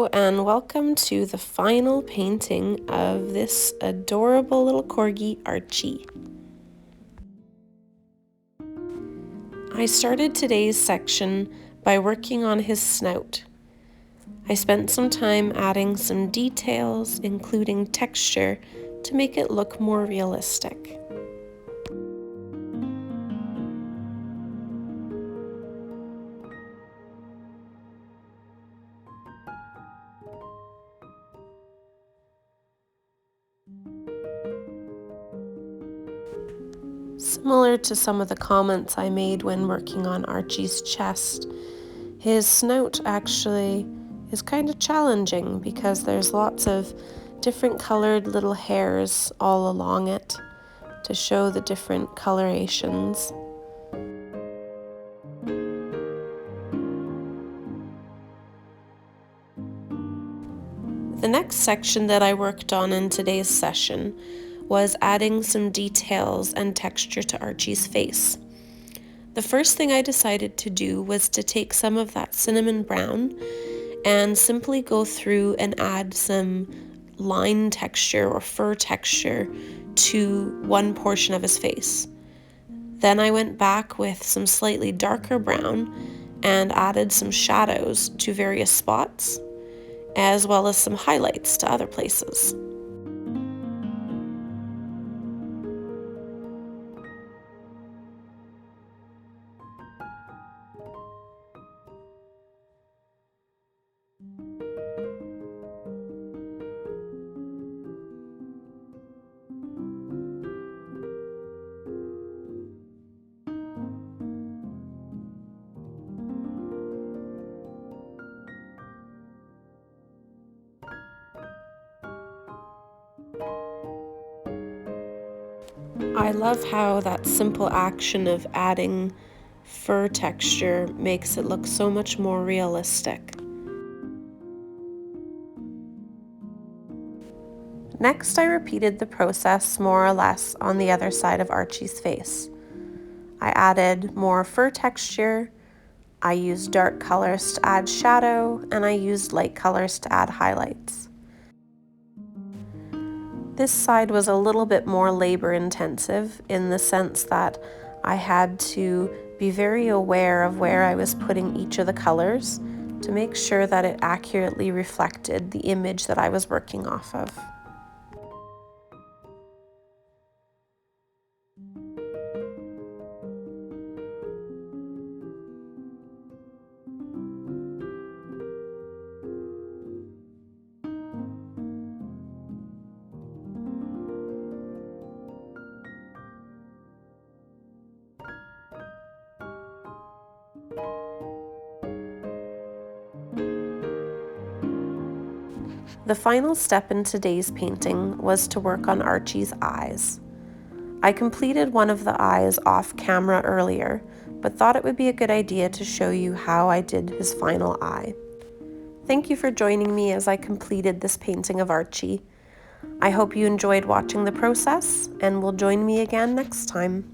Hello and welcome to the final painting of this adorable little corgi, Archie. I started today's section by working on his snout. I spent some time adding some details, including texture, to make it look more realistic. Similar to some of the comments I made when working on Archie's chest, his snout actually is kind of challenging because there's lots of different colored little hairs all along it to show the different colorations. The next section that I worked on in today's session was adding some details and texture to Archie's face. The first thing I decided to do was to take some of that cinnamon brown and simply go through and add some line texture or fur texture to one portion of his face. Then I went back with some slightly darker brown and added some shadows to various spots, as well as some highlights to other places. I love how that simple action of adding fur texture makes it look so much more realistic. Next, I repeated the process more or less on the other side of Archie's face. I added more fur texture, I used dark colors to add shadow, and I used light colors to add highlights. This side was a little bit more labor intensive in the sense that I had to be very aware of where I was putting each of the colors to make sure that it accurately reflected the image that I was working off of. The final step in today's painting was to work on Archie's eyes. I completed one of the eyes off camera earlier, but thought it would be a good idea to show you how I did his final eye. Thank you for joining me as I completed this painting of Archie. I hope you enjoyed watching the process and will join me again next time.